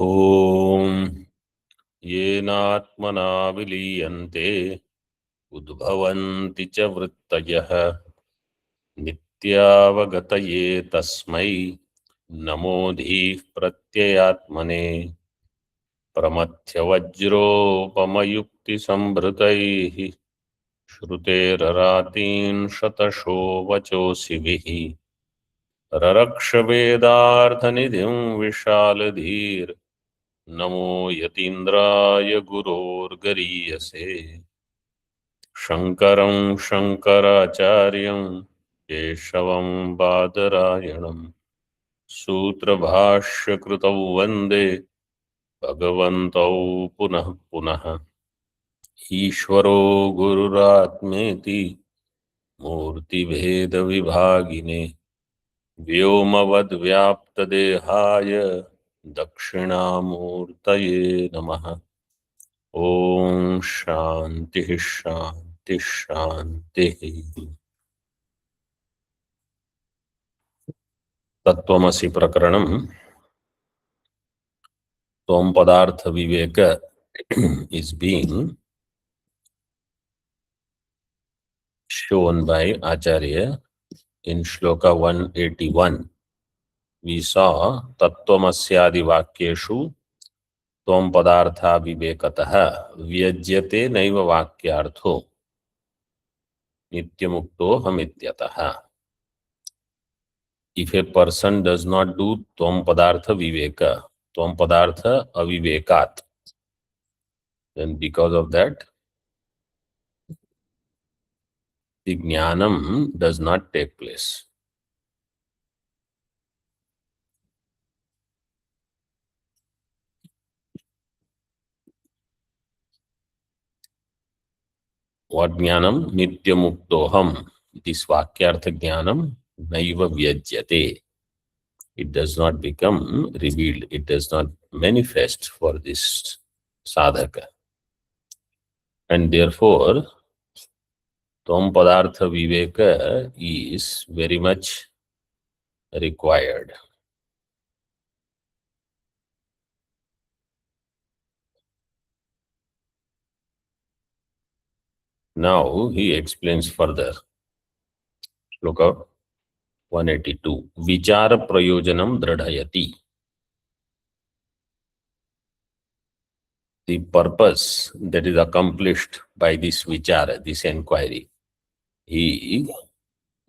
ओम येनात्मना विलीयन्ते उद्भवन्ति च वृत्तयः नित्यावगतये तस्मै नमोऽधीः प्रत्ययात्मने प्रमथ्यवज्रोपमयुक्तिसम्भृतैः श्रुतेररातीन् शतशो वचोऽसिभिः ररक्षवेदार्थनिधिं विशालधीर् नमो यतीन्द्राय गुरोर्गरीयसे शङ्करं शङ्कराचार्यं केशवं बादरायणं सूत्रभाष्यकृतौ वन्दे भगवन्तौ पुनः पुनः। ईश्वरो गुरुरात्मेति मूर्तिभेदविभागिने व्योमवद्व्याप्तदेहाय दक्षिणामूर्तये नमः। ओम शांति शांति शांति। तत्वमसि प्रकरणम त्वं पदार्थ विवेक is being shown by Acharya in shloka 181. We saw तत्वमस्यादि वाक्येषु त्वं पदार्था विवेकतः व्यज्यते नैव वाक्यार्थो नित्यमुक्तो हमित्यतः. If a person does not do tvam padartha viveka, tvam padartha avivekat, then because of that, the jnanam does not take place. What jnanam? Nityamuktoham. This vakyartha jnanam naiva vyajyate. It does not become revealed. It does not manifest for this sadhaka. And therefore, tvam padartha viveka is very much required. Now he explains further. Shloka 182. Vichara prayojanam dradhayati. The purpose that is accomplished by this vichara, this inquiry, he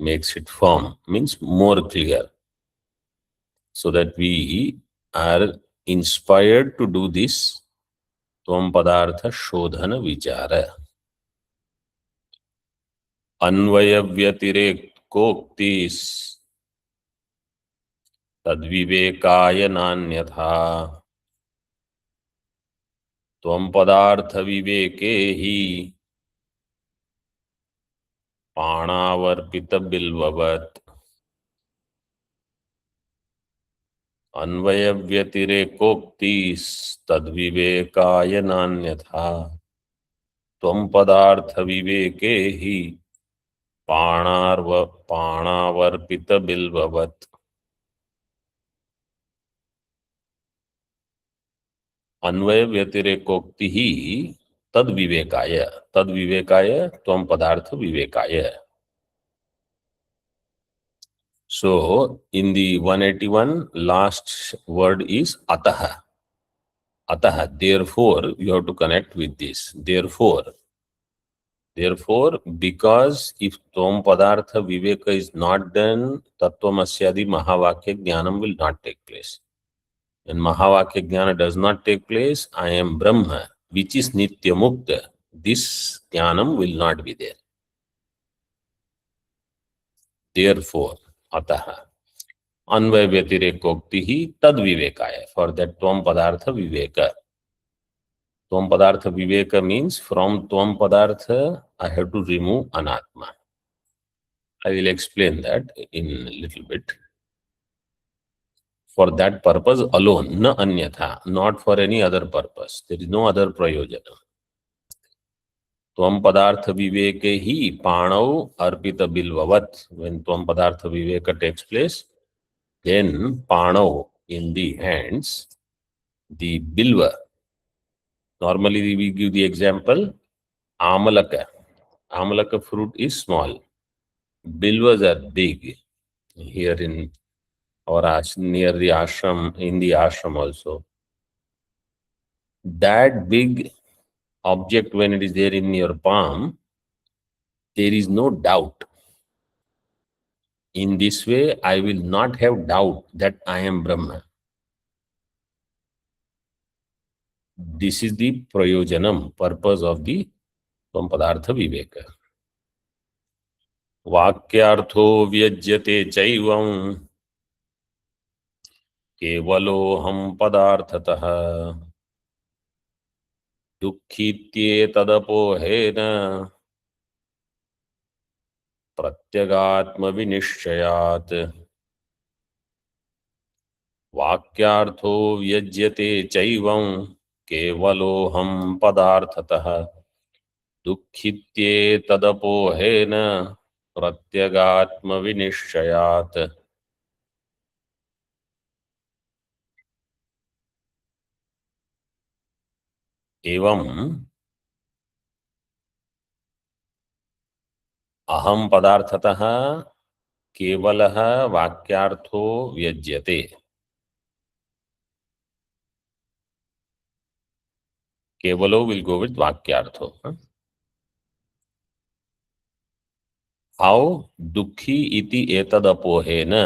makes it firm, means more clear, so that we are inspired to do this tvam padartha shodhana vichara. Anvaya vyatirekoktis tadvivekaya nanyatha त्वं पदार्थ विवेके ही पाणावर्पित बिल्ववत् अन्वय व्यतिरेकोक्तिस्तद्विवेकाय नान्यथा त्वं पदार्थ विवेके ही पाणावर्पित बिल्ववत्. अन्वय व्यतिरेकोक्ति ही तद विवेकाय त्वं पदार्थ विवेकाय. So in the 181 last word is ataha. Ataha, therefore you have to connect with this. Therefore, because if tvam padartha viveka is not done, tattvamasyaadi mahavakya jnanam will not take place. When mahavakya jnana does not take place, I am Brahma, which is nitya mukta. This jnanam will not be there. Therefore, ataha. Anvaya vyatirekokti hi tad vivekaya. For that tvam padartha viveka. Tvam padartha viveka means from tvam padartha I have to remove anatma. I will explain that in a little bit. For that purpose alone, na anyatha, not for any other purpose. There is no other prayojana. Tvam padartha viveke hi panau arpita bilvavat. When tvam padartha viveka takes place, then panau in the hands, The bilva, normally we give the example amalaka. Amalaka fruit is small. Bilvas are big. Here in our near the ashram, in the ashram also. That big object, when it is there in your palm, there is no doubt. In this way, I will not have doubt that I am Brahma. This is the prayojanam, purpose of the Tvam Padartha Viveka. वाक्यार्थो व्यज्यते चैवं केवलोऽहं पदार्थतः दुःखीत्येतदपोहेन प्रत्यगात्मविनिश्चयात् वाक्यार्थो व्यज्यते चैवं केवलोऽहं पदार्थतः दुःखित्येतदपोहेन प्रत्यगात्मविनिश्चयात् एवं अहम पदार्थतः केवलः वाक्यार्थो व्यज्यते. Kevalo will go with Vakyartho. How dukhi iti etadapohena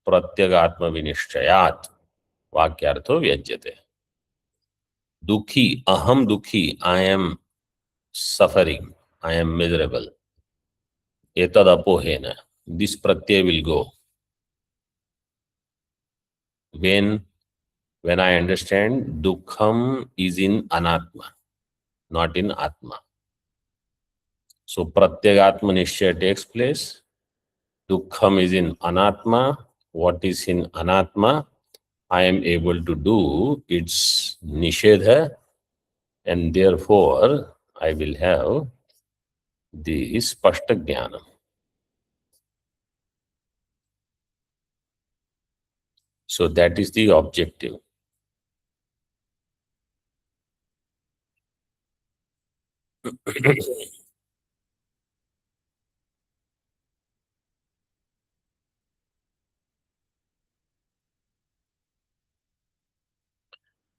pratyagatma vinishchayat Vakyartho vyajyate. Dukhi, aham dukhi, I am suffering, I am miserable. Etadapohena, this pratyay will go. When I understand dukkham is in anatma, not in atma. So pratyagatma nishchaya takes place. Dukkham is in anatma. What is in anatma, I am able to do its nishedha, and therefore I will have the spashta jnana. So that is the objective.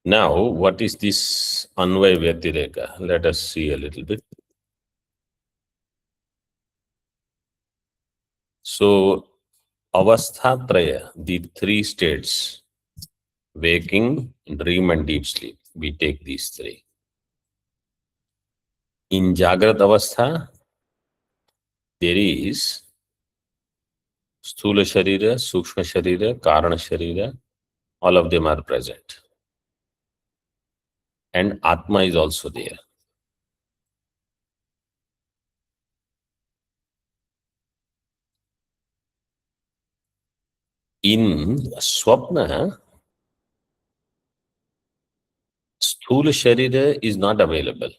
Now, what is this Anvaya Vyatireka? Let us see a little bit. So, Avasthatraya, the three states, waking, dream and deep sleep, we take these three. In Jagrat Avastha, there is Sthula Sharira, Sukshma Sharira, Karana Sharira, all of them are present. And Atma is also there. In Swapna, Sthula Sharira is not available.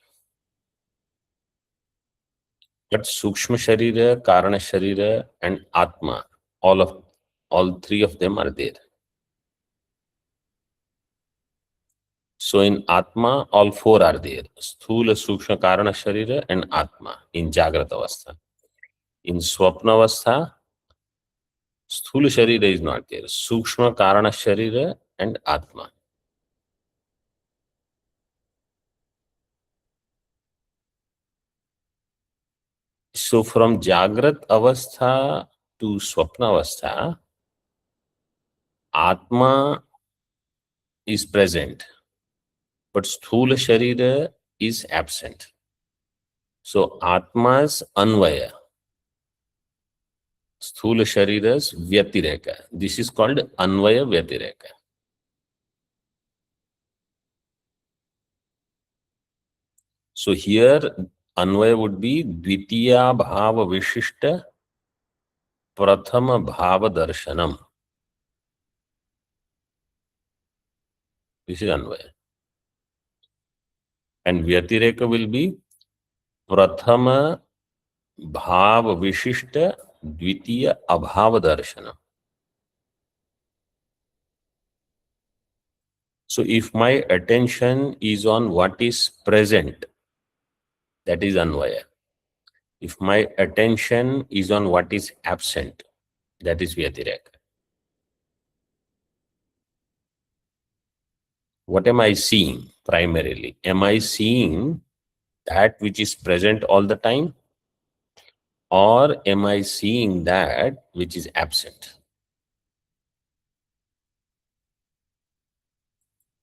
But Sukshma Sharira, Karana Sharira and Atma, all three of them are there. So in Atma, all four are there. Sthula, Sukshma, Karana Sharira and Atma in Jagrata Avastha. In Swapna Avastha, Sthula Sharira is not there. Sukshma, Karana Sharira and Atma. So from Jagrat Avastha to Swapna Avastha, Atma is present, but Sthula Sharira is absent. So Atma's Anvaya, Sthula Sharira's Vyatireka. This is called Anvaya Vyatireka. So here Anvaya would be Dvitiya Bhava Vishishta Prathama Bhava Darshanam. This is Anvaya. And Vyatireka will be Prathama Bhava Vishishta Dvitiya Abhava Darshanam. So if my attention is on what is present, that is Anvaya. If my attention is on what is absent, that is Vyatireka. What am I seeing primarily? Am I seeing that which is present all the time? Or am I seeing that which is absent?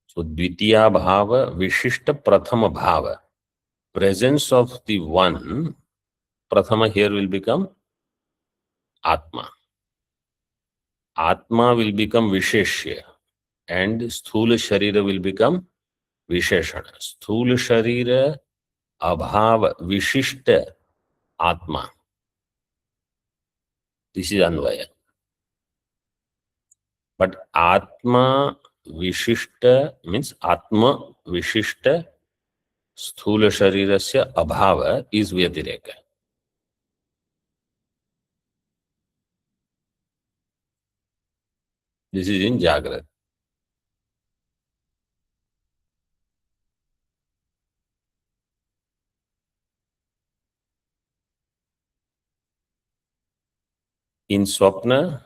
So Dvitiya Bhava, Vishishta Prathama Bhava. Presence of the one, Prathama here will become Atma. Atma will become Visheshya and Sthula Sharira will become Visheshana. Sthula Sharira Abhava Vishishta Atma. This is Anvaya. But Atma Vishishta means Atma Vishishta Sthula Sharirasya Abhava is Vyatireka. This is in Jagrat. In Swapna,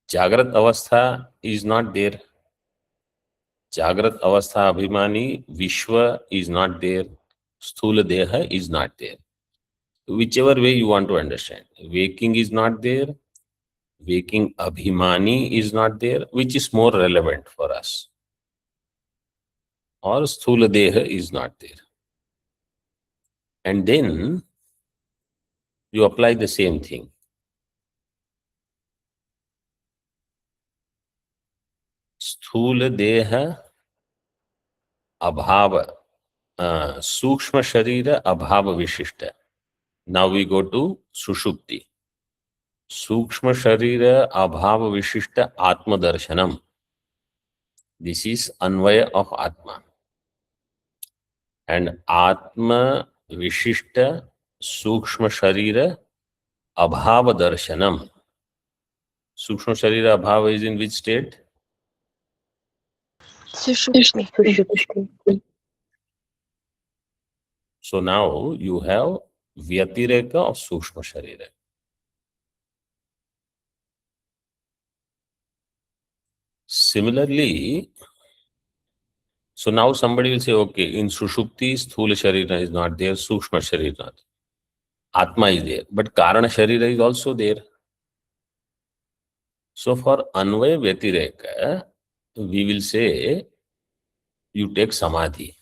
Jagrat Avastha is not there. Jagrat Avastha Abhimani, Vishwa is not there. Sthula Deha is not there. Whichever way you want to understand. Waking is not there. Waking Abhimani is not there. Which is more relevant for us? Or Sthula Deha is not there. And then you apply the same thing. Sthula Deha Abhava, Sukshma Sharira Abhava Vishishta. Now we go to Sushupti. Sukshma Sharira Abhava Vishishta Atma Darshanam. This is Anvaya of Atma. And Atma Vishishta Sukshma Sharira Abhava Darshanam. Sukshma Sharira Abhava is in which state? Sushupti. So now you have Vyatireka of Sukshma Sharira. Similarly, so now somebody will say, okay, in Sushupti, Sthula Sharira is not there, Sukshma Sharira is not there. Atma is there, but Karana Sharira is also there. So for Anvaya Vyatireka, we will say, you take Samadhi.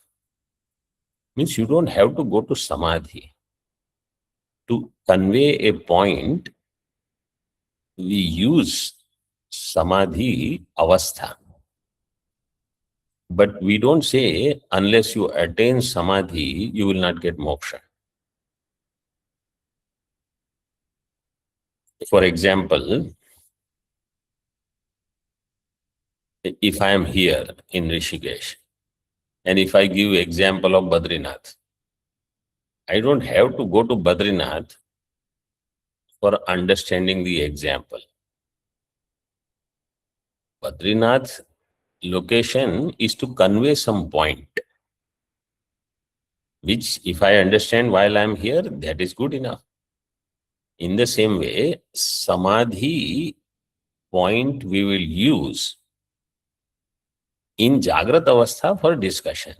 Means you don't have to go to Samadhi. To convey a point, we use Samadhi Avastha. But we don't say, unless you attain Samadhi, you will not get moksha. For example, if I am here in Rishikesh, and if I give example of Badrinath, I don't have to go to Badrinath for understanding the example. Badrinath location is to convey some point, which if I understand while I am here, that is good enough. In the same way, Samadhi point we will use in Jagrat Avastha for discussion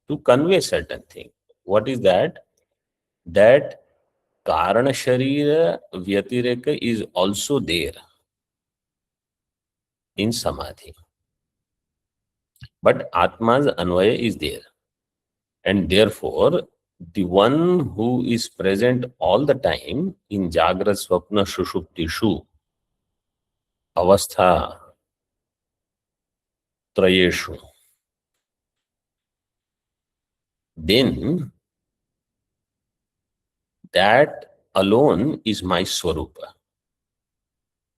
to convey certain thing. What is that? That Karana Sharira Vyatireka is also there in Samadhi. But Atma's Anvaya is there. And therefore, the one who is present all the time in Jagrat Swapna Sushupti Shu Avastha Trayeshu, then that alone is my Swarupa.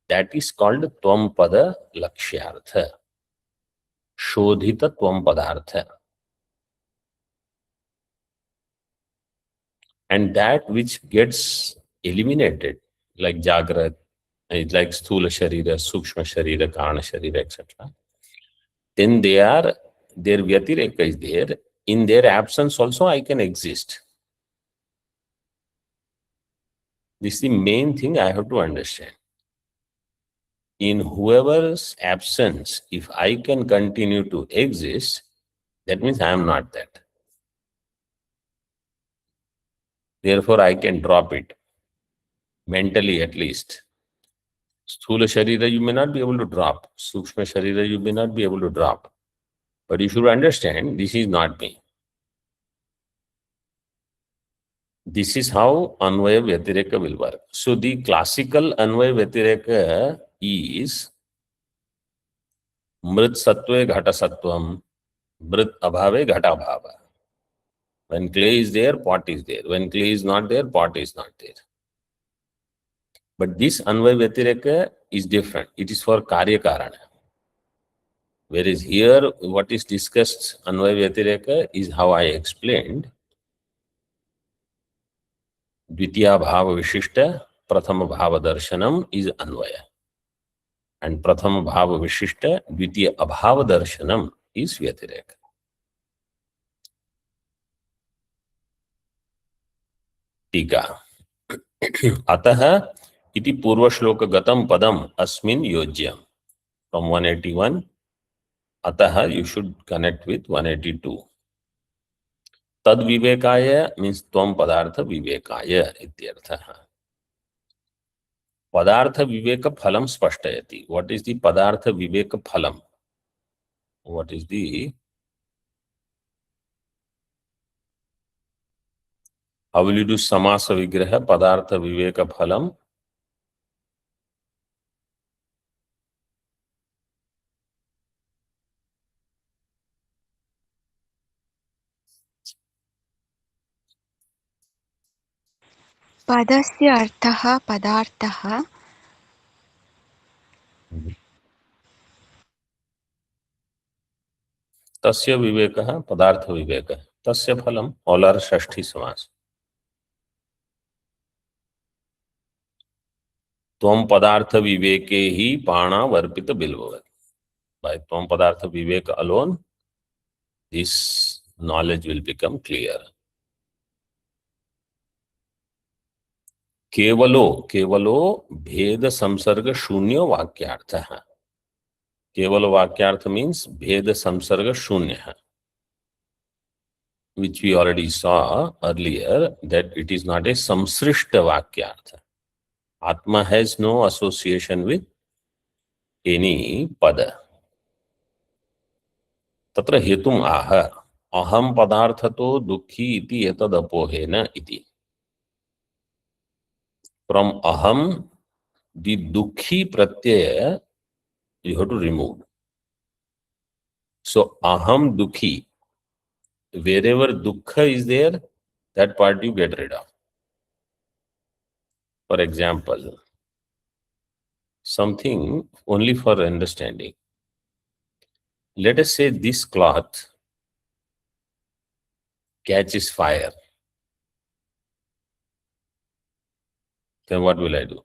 That is called Tvam Pada Lakshyartha, Shodhita Tvam Padartha. And that which gets eliminated, like Jagrat, It's like Sthula Sharira, Sukshma Sharira, Karana Sharira, etc. Then their Vyatireka is there. In their absence also I can exist. This is the main thing I have to understand. In whoever's absence, if I can continue to exist, that means I am not that. Therefore, I can drop it, mentally at least. Sthula Sharira, you may not be able to drop. Sukshma Sharira, you may not be able to drop. But you should understand, this is not me. This is how Anvaya Vyatireka will work. So the classical Anvaya Vyatireka is Mrit Sattve Ghata Sattvam, Mrit Abhave Ghata Abhava. When clay is there, pot is there. When clay is not there, pot is not there. But this Anvaya Vyatireka is different. It is for Karya Karana. Whereas here, what is discussed, Anvaya Vyatireka, is how I explained. Dvitiya Bhava Vishishta, Prathama Bhava Darshanam is Anvaya. And Prathama Bhava Vishishta, Dvitiya Abhava Darshanam is Vyatireka. Tika. Ataha iti Purvashloka Gatam Padam Asmin Yojyam. From 181, Ataha you should connect with 182. Tad Vivekaya means Tvam Padartha Vivekaya ityartha. Padartha Viveka Phalam Spashtayati. What is the Padartha Viveka Phalam? What is the... How will you do Samasa Vigraha Padartha Viveka Phalam? पदस्य अर्थः पदार्थः तस्य विवेकः पदार्थ विवेकः तस्य फलम औलर षष्ठी समास त्वं पदार्थ विवेके ही पाणा वर्पित बिल्ववत्. By त्वं पदार्थ विवेक alone, this knowledge will become clear. केवलो भेद संसर्ग शून्य वाक्यार्थः. केवल वाक्यार्थ means भेद संसर्ग शून्य, which we already saw earlier that it is not a samsrishta vakyartha. Atma has no association with any pada. Tatra hetum aha aham padarthato dukhi iti etad apohena iti. From aham, the dukhi pratyaya you have to remove. So aham dukhi, wherever dukkha is there, that part you get rid of. For example, something only for understanding. Let us say this cloth catches fire. Then what will I do?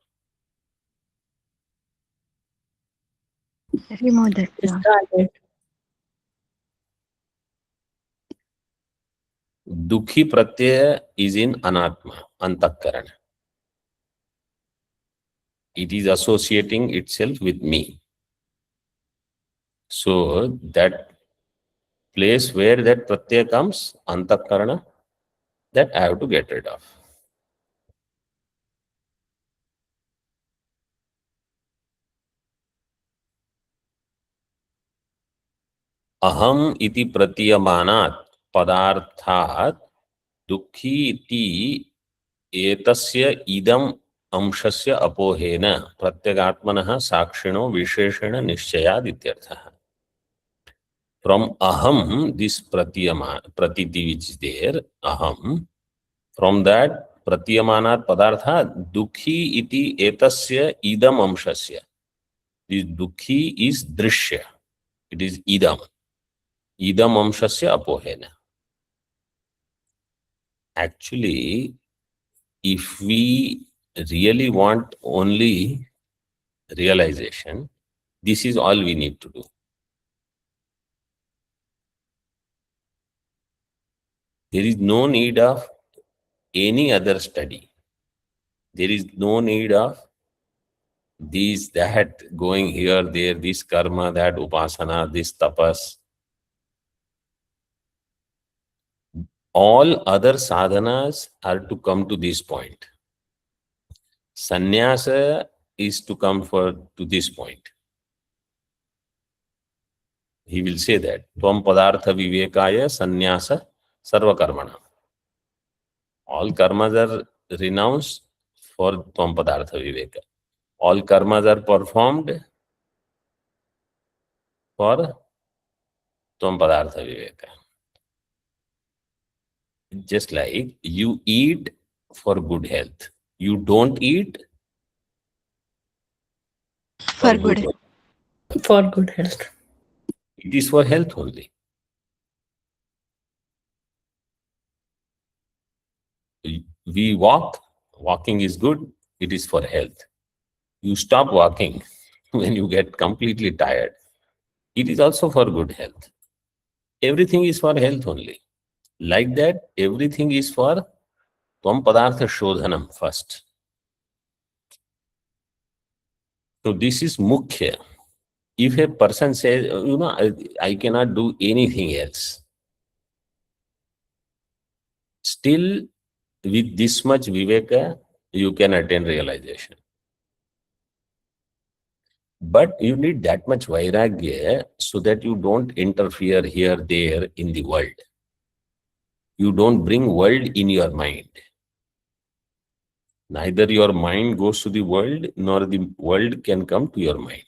remove the cloth. Dukhi pratyaya is in anatma, antakarana. It is associating itself with me. So that place where that pratyaya comes, antakarana, that I have to get rid of. Aham iti pratyamanat padarthat dukhi iti etasya idam अंशस्य अपोहेन प्रत्यगात्मनः साक्षिणो विशेषण निश्चयाद इत्यर्थः. From aham, this pratiti which is there, aham, from that pratyamanat padartha dukhi iti etasya idam amshasya. This dukhi is drishya. It is idam. Idam amshasya apohena. Actually, if we really want only realization. This is all we need to do. There is no need of any other study. There is no need of these, that, going here, there, this karma, that upasana, this tapas. All other sadhanas are to come to this point. Sannyasa is to come to this point. He will say that Tvam padartha vivekaya sannyasa sarva karmana. All karmas are renounced for Tvam padartha viveka. All karmas are performed for Tvam padartha viveka. Just like you eat for good health. You don't eat For good. health. For good health. It is for health only. We walk. Walking is good. It is for health. You stop walking when you get completely tired. It is also for good health. Everything is for health only. Like that, everything is for Tvam Padartha Shodhanam first. So this is Mukhya. If a person says, I cannot do anything else, still with this much Viveka, you can attain realization. But you need that much Vairagya so that you don't interfere here, there in the world. You don't bring world in your mind. Neither your mind goes to the world, nor the world can come to your mind.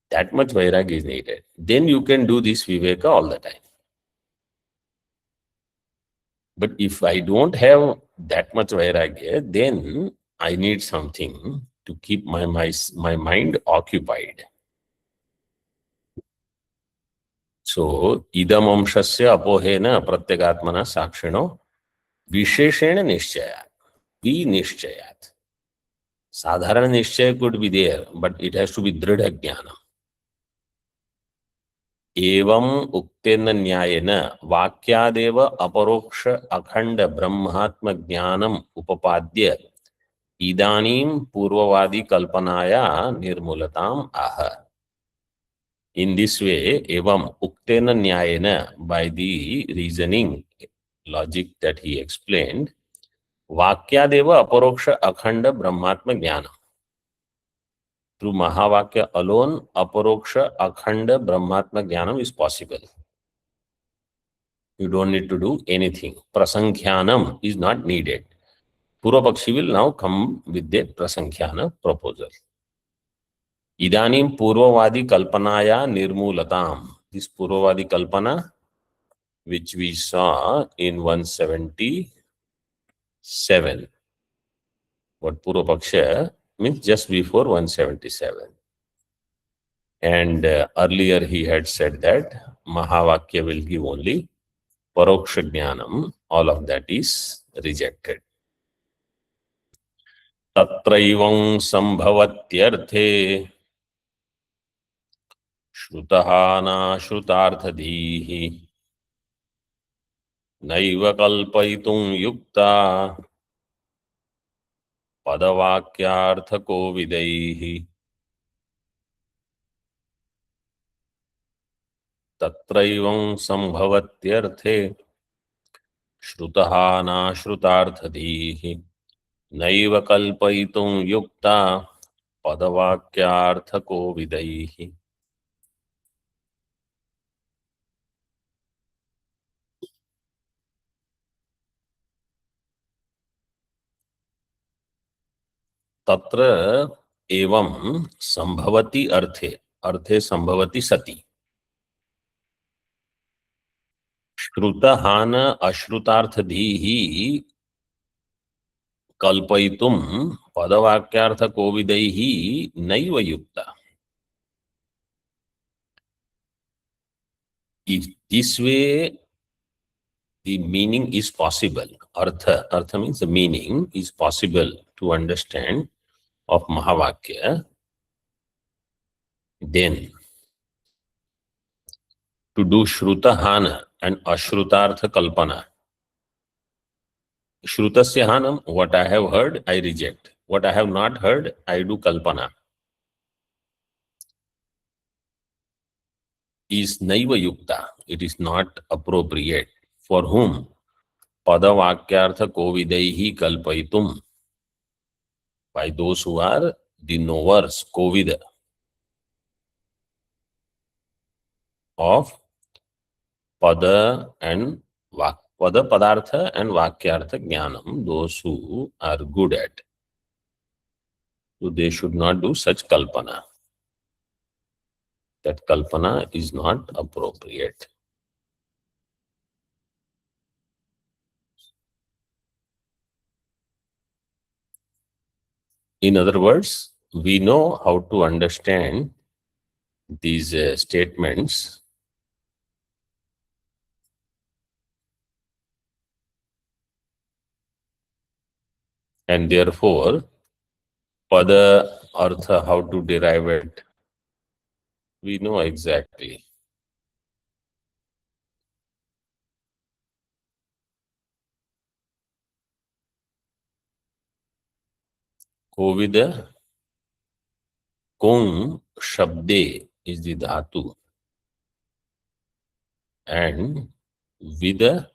That much Vairagya is needed. Then you can do this Viveka all the time. But if I don't have that much Vairagya, then I need something to keep my mind occupied. So, idam amshasya apohena pratyakatmana sakshino visheshena nishchayat. Nishchayat. Sadharana nishchaya could be there, but it has to be dridha jnana. Evam uktena nyayena vakyadeva aparoksha akhanda brahmatma jnanam upapadya idanim purvavadi kalpanaya nirmulatam aha. In this way, evam uktena nyayena, by the reasoning, logic that he explained, vakyadeva aparoksha akhanda brahmatma jnana. Through Mahavakya alone, aparoksha akhanda brahmatma jnanam is possible. You don't need to do anything. Prasankhyanam is not needed. Purvapakshi will now come with the prasankhyana proposal. Idanim purvavadi kalpanaya nirmulatam. This purvavadi kalpana, which we saw in 177. What Purvapaksha means just before 177. And earlier he had said that Mahavakya will give only Paroksha Jnanam. All of that is rejected. Tatraivam sambhavatyarthe shrutaha na shrutarthadhihi naiva kalpaitum yukta padavakyarthako vidaihi. Tatraivam sambhavatyarthe shrutaha na shrutarthadhihi naiva kalpaitum yukta padavakyarthako vidaihi. Tatra evam sambhavati arthe. Arthe sambhavati sati. Shrutahana ashrutarthadhihi kalpaitum padavakyartha kovidaihi naiva yukta. If this way the meaning is possible, artha means the meaning is possible to understand of Mahavakya, then to do Shrutahana and Ashrutartha Kalpana. Shrutasya Hanam, what I have heard, I reject. What I have not heard, I do Kalpana. Is Naiva Yukta. It is not appropriate. For whom? Padavakyartha Kovidaihi Kalpaitum. By those who are the knowers, Kovida, of Pada and Vak. Pada, Padartha and Vakyartha Jnanam, those who are good at. So they should not do such Kalpana. That Kalpana is not appropriate. In other words, we know how to understand these statements and therefore Pada Artha, how to derive it, we know exactly. Kovida, Kung Shabde is the Dhatu, and Vida,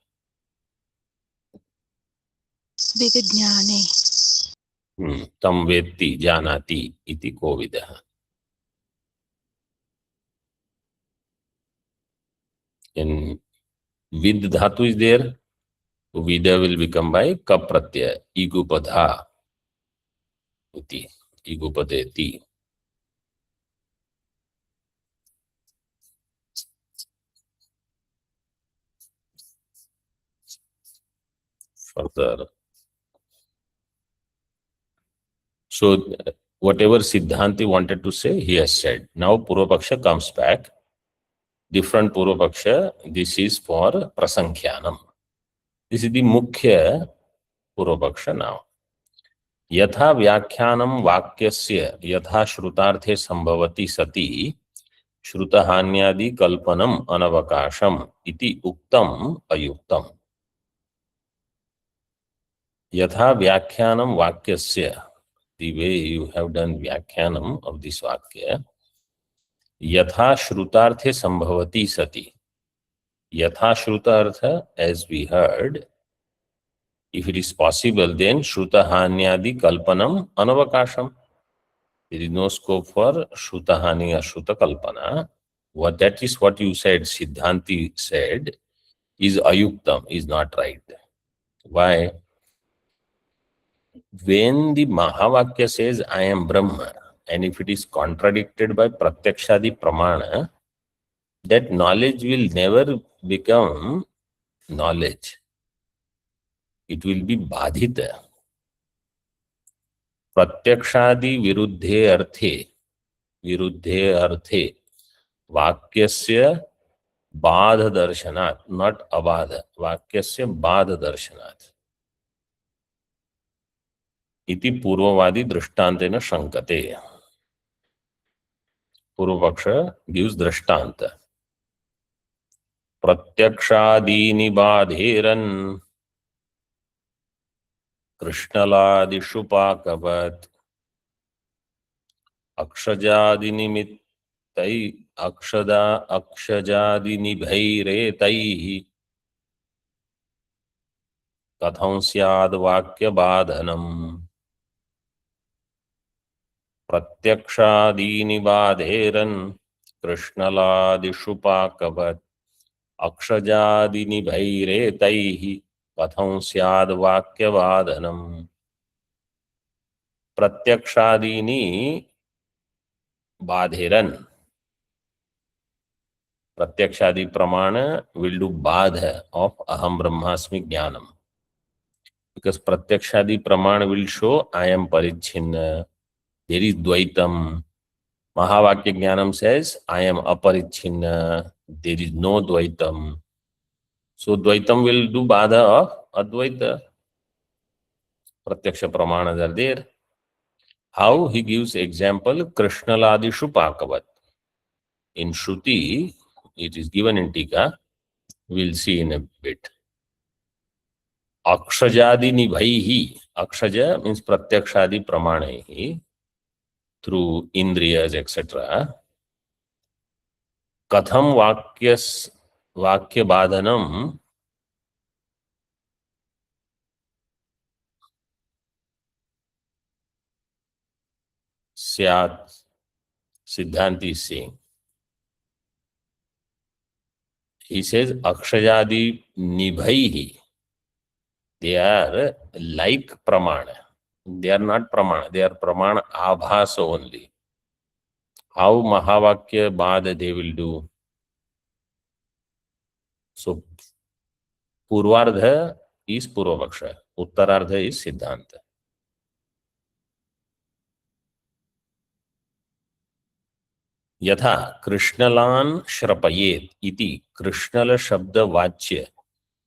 Vidjnane. Tam Vetti Janati iti Kovida. And Vid Dhatu is there, Vida will become by Kap Pratyaya, Igupadha iti, Igupadeti. Further. So, whatever Siddhanti wanted to say, he has said. Now, Purvapaksha comes back. Different Purvapaksha, this is for Prasankhyanam. This is the Mukhya Purvapaksha now. Yatha Vyakhyanam Vakyasya Yatha Shrutarthe Sambhavati Sati Shrutahanyadi Kalpanam Anavakasham iti Uktam Ayuktam. Yatha Vyakhyanam Vakyasya, the way you have done Vyakhyanam of this Vakya, Yatha Shrutarthe Sambhavati Sati. Yatha Shrutartha, as we heard, if it is possible, then Shrutahanyadi Kalpanam Anavakasham. There is no scope for Shrutahani or Shruta Kalpana. That is what you said, Siddhanti said, is Ayuktam, is not right. Why? When the Mahavakya says, I am Brahma, and if it is contradicted by Pratyakshadi Pramana, that knowledge will never become knowledge. It will be Badhita. Pratyakshadi viruddhe arthe, Vakyasya Badha Darshanat, not Abadha, Vakyasya Badha Darshanat. Iti Purvavadi Drishtantena Shankate. Purvapaksha gives Drishtanta. Pratyakshadini Badheran Krishnaladi Shupakavat Akshajadi Nimittai Akshajadi Nibhairetaihi Katham Syad Vakya Badhanam. Pratyakshadini Badheran Krishnaladi Shupakavat Akshajadini Bhairetaihi Katham Syad Vakya Vadhanam. Pratyakshadini Badheran. Pratyakshadi Pramana will do Badha of Aham Brahmasmi Jnanam. Because Pratyakshadi Pramana will show I am Parichinna. There is Dvaitam. Mahavakya Jnanam says I am Aparichinna. There is no Dvaitam. So Dvaitam will do Badha of Advaita. Pratyaksha Pramanas are there. How he gives example Krishnaladishu Pakavat. In Shruti, it is given in Tika. We'll see in a bit. Akshajadi nibhaihi. Akshaja means pratyakshadi pramanehi, through indriyas, etc. Katham vakya badhanam syat. Siddhanti is saying. He says akshajadi nibhaihi. They are like pramana. They are not pramana. They are pramana abhasa only. How Mahavakya Bad they will do? So Purvardha is Purvavaksha. Uttarardha is Siddhanta. यथा कृष्णलान श्रपयेत इति कृष्णल शब्द वाच्य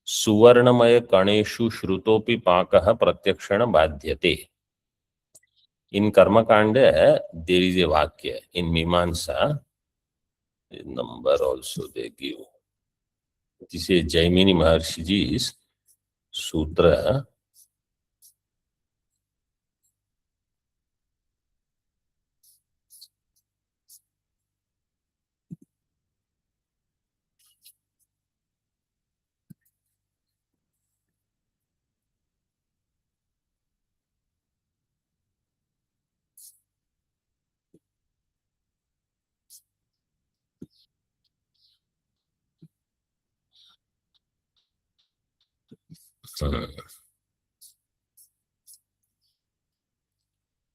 सुवर्णमय कणेषु श्रुतोपि पाकः प्रत्यक्षेण बाध्यते. In Karmakanda, there is a Vakya. In Mimamsa, number also they give. This is Jaimini Maharshiji's Sutra. Hmm.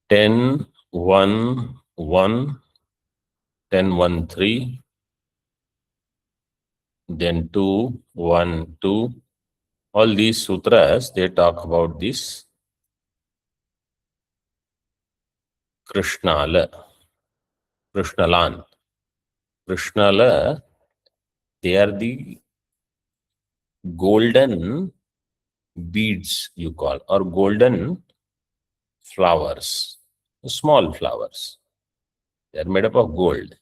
10.1.1, 10.1.3, then 2.1.2. All these sutras, they talk about this Krishnala, Krishnalan. Krishnala, they are the golden beads, you call, or golden flowers, small flowers. They are made up of gold.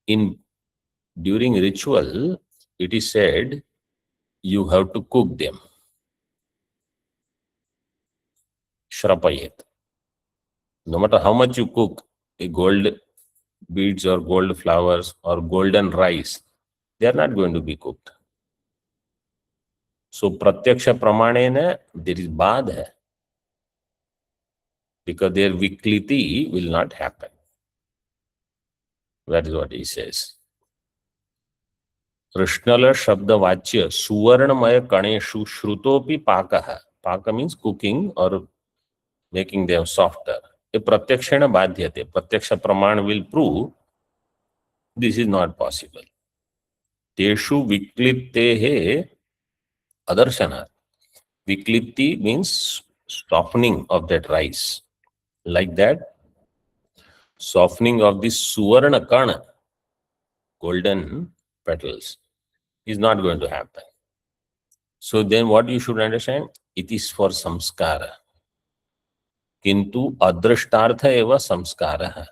During ritual, it is said you have to cook them. Shrapayet. No matter how much you cook a gold beads or gold flowers or golden rice, they are not going to be cooked. So pratyaksha pramanena, there is badha, because their vikliti will not happen. That is what he says. Krishnala Shabda Vachya Suvarnamaya Kaneshu Shrutopi Pakaha. Paka means cooking or making them softer. A pratyakshana badhyate. Pratyaksha praman will prove this is not possible. Teshu viklitehe adarshana. Vikliti means softening of that rice. Like that, softening of this suvarna kana, golden petals, is not going to happen. So then what you should understand, it is for samskara. Kintu adrashtartha eva samskara.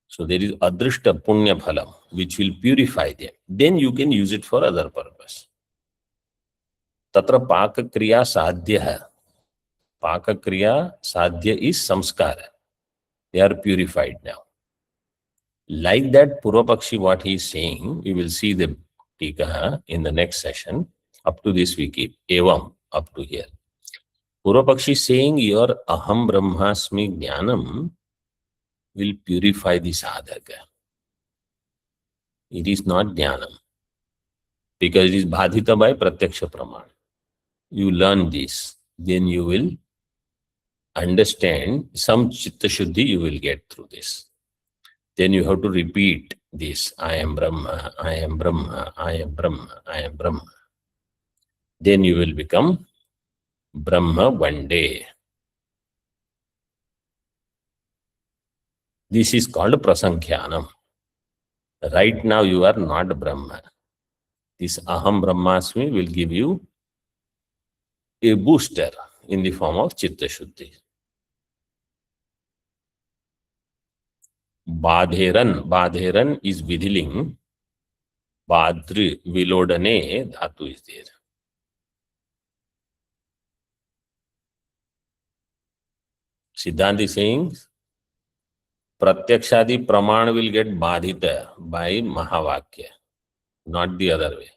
So there is adrishta punya phalam, which will purify them. Then you can use it for other purpose. Tatra paka kriya sadhya. Paka kriya sadhya is samskara. They are purified now. Like that, Purvapakshi, what he is saying, we will see the tika in the next session. Up to this we keep evam up to here. Purvapakshi saying your aham brahmasmi jnanam will purify the sadhaka. It is not jnanam, because it is bhadita by pratyaksha praman. You learn this, then you will understand some chitta shuddhi you will get through this. Then you have to repeat this, I am Brahma, I am Brahma, I am Brahma, I am Brahma. Then you will become Brahma one day. This is called prasankhyanam. Right now you are not Brahma. This aham brahmasmi will give you a booster in the form of chitta shuddhi. बाधेरन, बाधेरन is विधिलिंग, बाद्र विलोडने धातु is there. Siddhant is saying pratyakshadi praman will get badhita by Mahavakya, not the other way.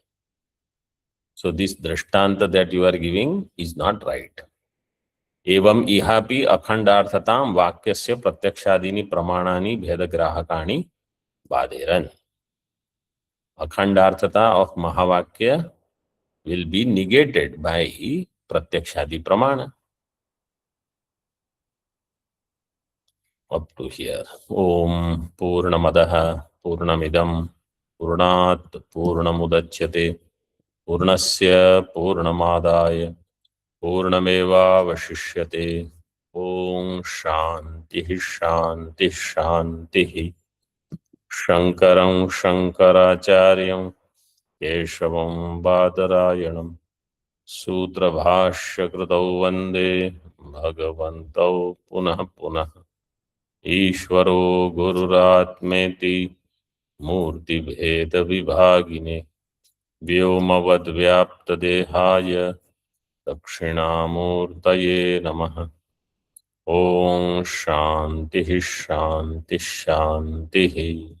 So this drishtanta that you are giving is not right. एवं इहापि अखंडार्थतां वाक्यस्य प्रत्यक्षादीनि प्रमाणानि भेदग्राहकाणि बाधेरन. Akhandarthata of Mahavakya will be negated by Pratyakshadi Pramana. Up to here. Om Purnamadaha Purnamidam Purnat Purnamudachyate Purnasya Purnamadaya Purnameva Vashishyate. Om Shanti Shanti Shanti. Shankaram Shankaracharyam Keshavam Badarayanam Sutrabhashya Kritau Vande Bhagavantau Punah Punah Ishvaro Gururatmeti Murti Bheda Vibhagine Vyomavad Vyapta Dehaya Dakshinamurtaye Namaha. Om Shanti Shanti Shanti.